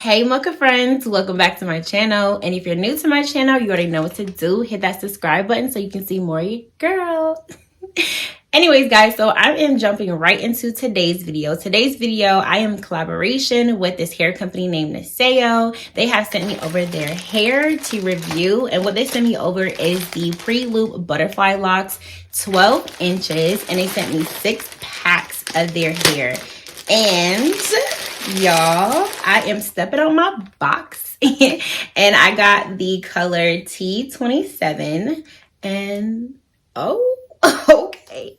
Hey Mocha friends, welcome back to my channel. And if you're new to my channel, you already know what to do. Hit that subscribe button so you can see more of your girl. Anyways guys, so I am jumping right into today's video. Today's video, I am in collaboration with this hair company named Niseyo. They have sent me over their hair to review, and what they sent me over is the pre-loop Butterflylocs 12 inches, and they sent me 6 packs of their hair. And y'all, I am stepping on my box and I got the color T27 and okay.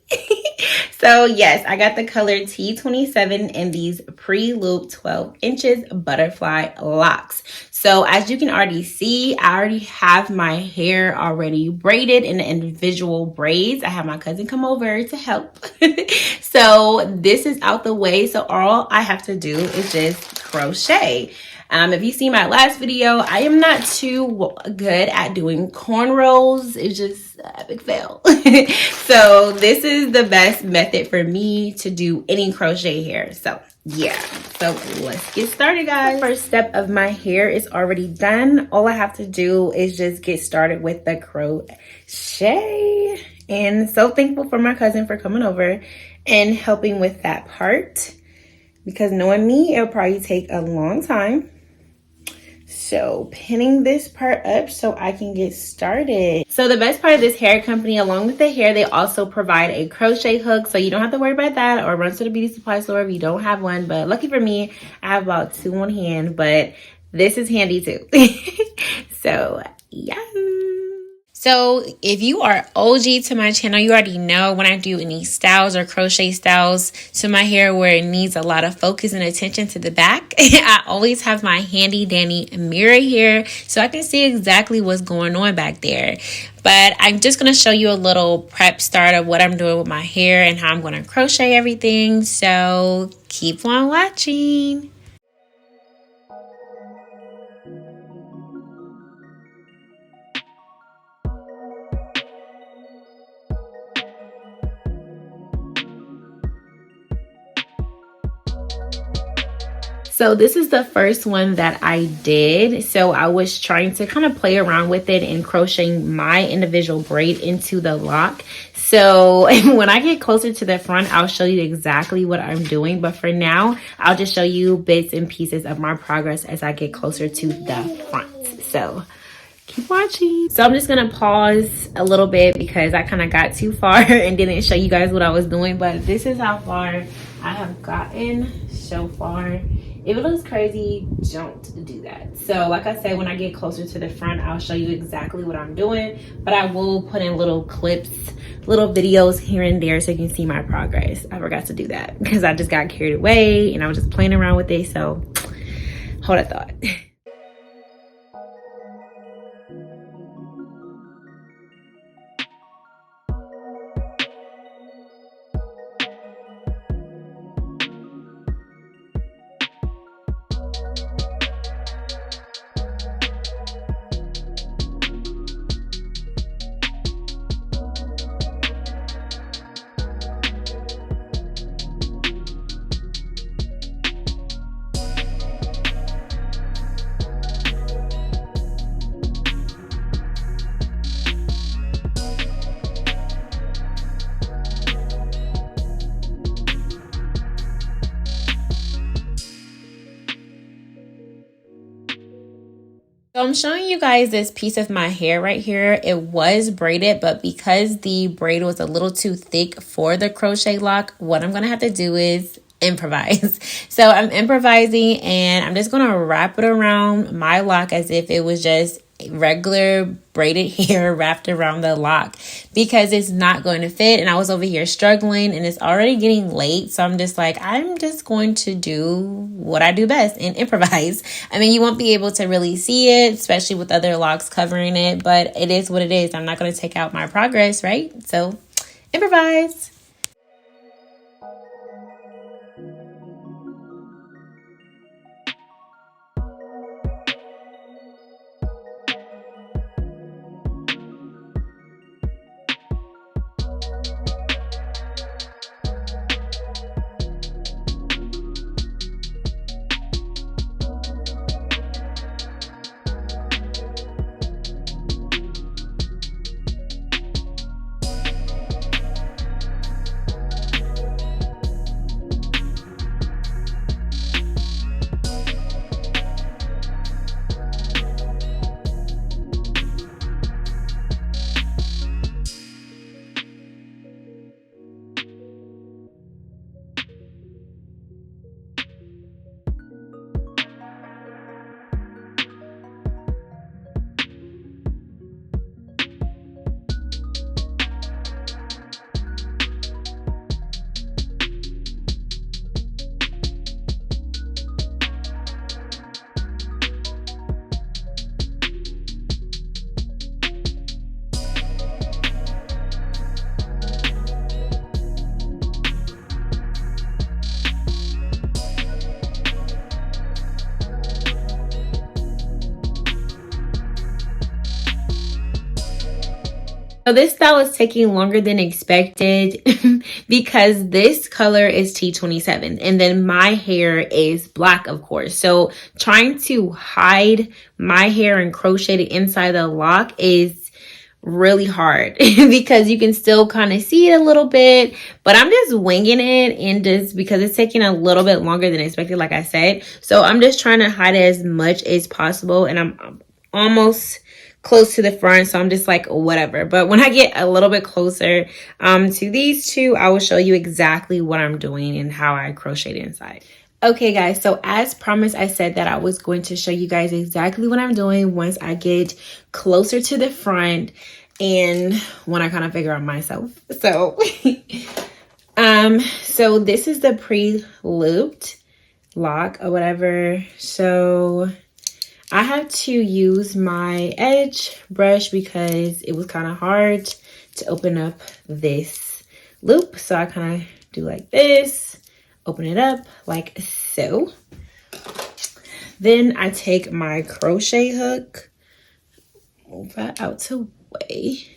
So yes, I got the color T27 in these pre-loop 12 inches Butterflylocs. So as you can already see, I already have my hair already braided in the individual braids. I have my cousin come over to help. So this is out the way. So all I have to do is just crochet. If you see my last video, I am not too good at doing cornrows. It's just a big fail. So this is the best method for me to do any crochet hair. So yeah, so let's get started guys. The first step of my hair is already done. All I have to do is just get started with the crochet. And so thankful for my cousin for coming over and helping with that part, because knowing me, it'll probably take a long time. So pinning this part up so I can get started. So the best part of this hair company, along with the hair, they also provide a crochet hook. So you don't have to worry about that or run to the beauty supply store if you don't have one. But lucky for me, I have about 2 on hand, but this is handy too. So yeah. So if you are OG to my channel, you already know when I do any styles or crochet styles to my hair where it needs a lot of focus and attention to the back, I always have my handy dandy mirror here so I can see exactly what's going on back there. But I'm just going to show you a little prep start of what I'm doing with my hair and how I'm going to crochet everything. So keep on watching. So this is the first one that I did. So I was trying to kind of play around with it and crocheting my individual braid into the lock. So when I get closer to the front, I'll show you exactly what I'm doing. But for now, I'll just show you bits and pieces of my progress as I get closer to the front. So keep watching. So I'm just gonna pause a little bit because I kind of got too far and didn't show you guys what I was doing. But this is how far I have gotten so far. If it looks crazy, don't do that. So like I said, when I get closer to the front, I'll show you exactly what I'm doing, but I will put in little clips, little videos here and there so you can see my progress. I forgot to do that because I just got carried away and I was just playing around with it. So hold that thought. So I'm showing you guys this piece of my hair right here. It was braided, but because the braid was a little too thick for the crochet lock, what I'm going to have to do is improvise. So I'm improvising and I'm just going to wrap it around my lock as if it was just regular braided hair wrapped around the lock, because it's not going to fit. And I was over here struggling and it's already getting late. So I'm just like, I'm just going to do what I do best and improvise. I mean, you won't be able to really see it, especially with other locks covering it, but it is what it is. I'm not going to take out my progress, right? So improvise. So this style is taking longer than expected because this color is T27 and then my hair is black, of course. So trying to hide my hair and crochet it inside the lock is really hard because you can still kind of see it a little bit, but I'm just winging it, and just because it's taking a little bit longer than expected, like I said. So I'm just trying to hide it as much as possible, and I'm almost close to the front, so I'm just like whatever. But when I get a little bit closer to these two, I will show you exactly what I'm doing and how I crocheted inside. Okay guys, so as promised, I said that I was going to show you guys exactly what I'm doing once I get closer to the front and when I kind of figure out myself. So so this is the pre-looped lock or whatever. So I had to use my edge brush because it was kind of hard to open up this loop. So I kind of do like this, open it up like so. Then I take my crochet hook, move that out to way,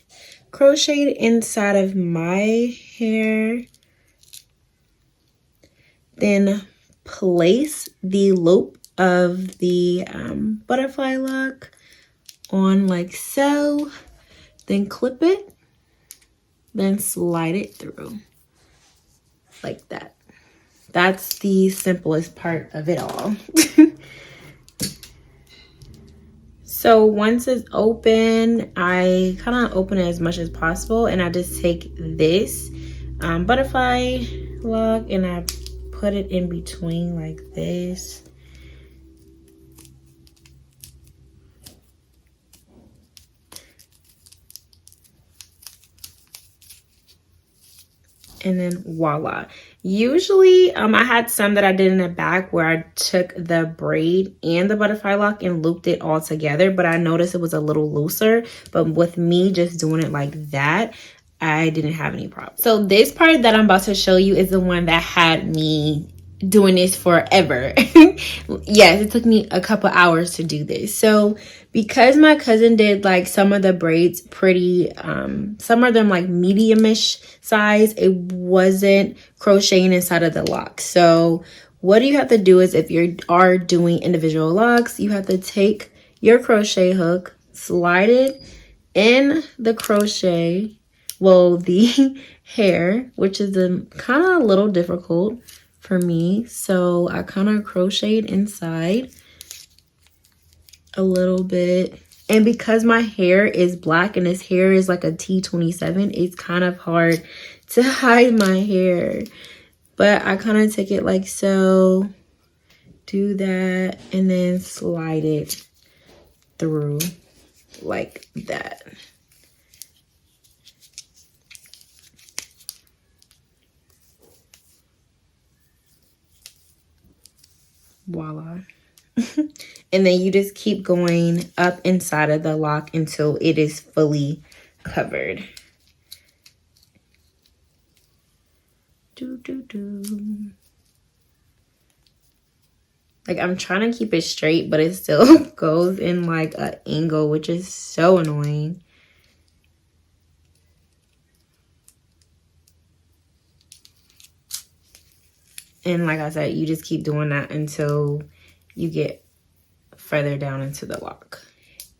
crochet it inside of my hair, then place the loop of the butterfly lock on like so, then clip it, then slide it through like that. That's the simplest part of it all. So once it's open, I kind of open it as much as possible, and I just take this butterfly lock and I put it in between like this. And then voila. Usually I had some that I did in the back where I took the braid and the butterfly lock and looped it all together, but I noticed it was a little looser. But with me just doing it like that, I didn't have any problems. So this part that I'm about to show you is the one that had me doing this forever. Yes, it took me a couple hours to do this. So because my cousin did like some of the braids pretty some of them like medium-ish size, it wasn't crocheting inside of the lock. So what you have to do is, if you are doing individual locks, you have to take your crochet hook, slide it in the crochet, well, the hair, which is kind of a little difficult for me. So I kind of crocheted inside a little bit. And because my hair is black and this hair is like a T27, it's kind of hard to hide my hair. But I kind of take it like so, do that, and then slide it through like that. Voila. And then you just keep going up inside of the lock until it is fully covered. Like, I'm trying to keep it straight, but it still goes in like an angle, which is so annoying. And like I said, you just keep doing that until you get further down into the lock.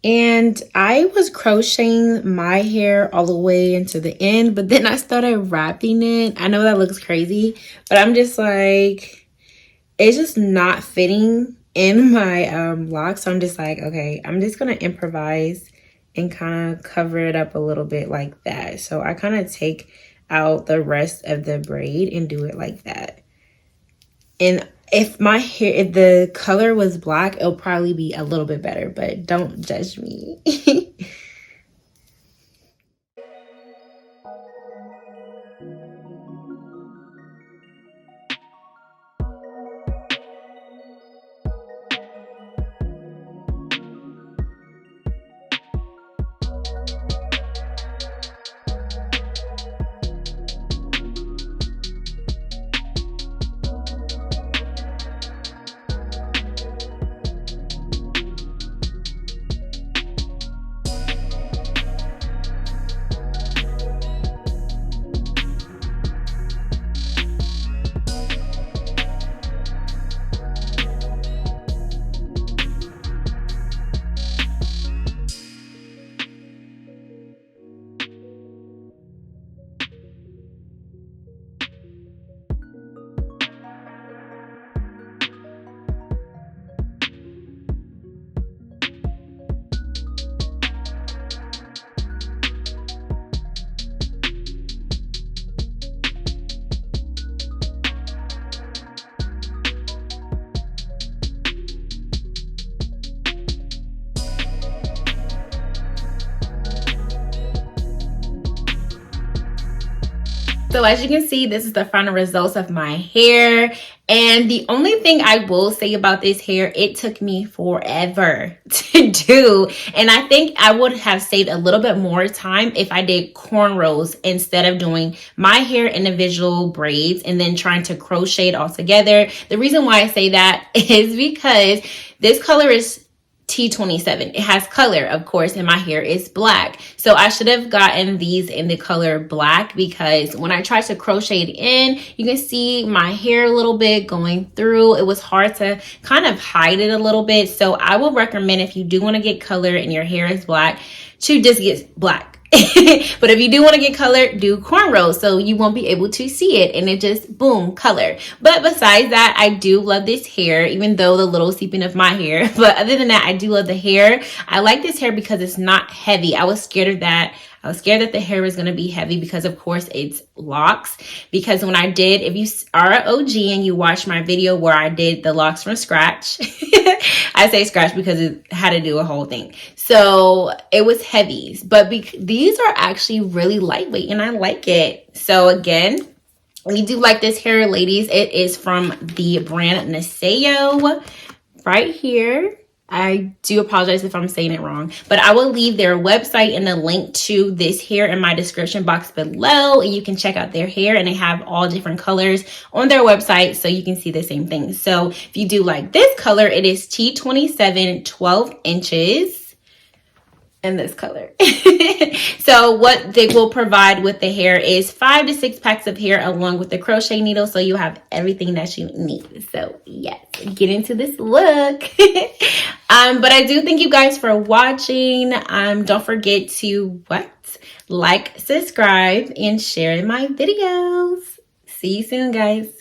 And I was crocheting my hair all the way into the end, but then I started wrapping it. I know that looks crazy, but I'm just like, it's just not fitting in my lock. So I'm just like, okay, I'm just gonna improvise and kind of cover it up a little bit like that. So I kind of take out the rest of the braid and do it like that. And if my hair, if the color was black, it'll probably be a little bit better, but don't judge me. So as you can see, this is the final results of my hair. And the only thing I will say about this hair, it took me forever to do. And I think I would have saved a little bit more time if I did cornrows instead of doing my hair individual braids and then trying to crochet it all together. The reason why I say that is because this color is T27. It has color, of course, and my hair is black. So I should have gotten these in the color black, because when I tried to crochet it in, you can see my hair a little bit going through. It was hard to kind of hide it a little bit. So I would recommend, if you do want to get color and your hair is black, to just get black. But if you do want to get color, do cornrows so you won't be able to see it, and it just boom, color. But besides that, I do love this hair, even though the little seeping of my hair. But other than that, I do love the hair. I like this hair because it's not heavy. I was scared of that. I was scared that the hair was going to be heavy because, of course, it's locks. Because when I did, if you are an OG and you watched my video where I did the locks from scratch, I say scratch because it had to do a whole thing. So it was heavy, but these are actually really lightweight and I like it. So again, we do like this hair, ladies. It is from the brand Niseyo right here. I do apologize if I'm saying it wrong, but I will leave their website and the link to this hair in my description box below, and you can check out their hair, and they have all different colors on their website so you can see the same thing. So if you do like this color, it is T27, 12 inches. In this color. So what they will provide with the hair is 5 to 6 packs of hair along with the crochet needle, so you have everything that you need. So yes, get into this look. But I do thank you guys for watching. Don't forget to like, subscribe, and share my videos. See you soon, guys.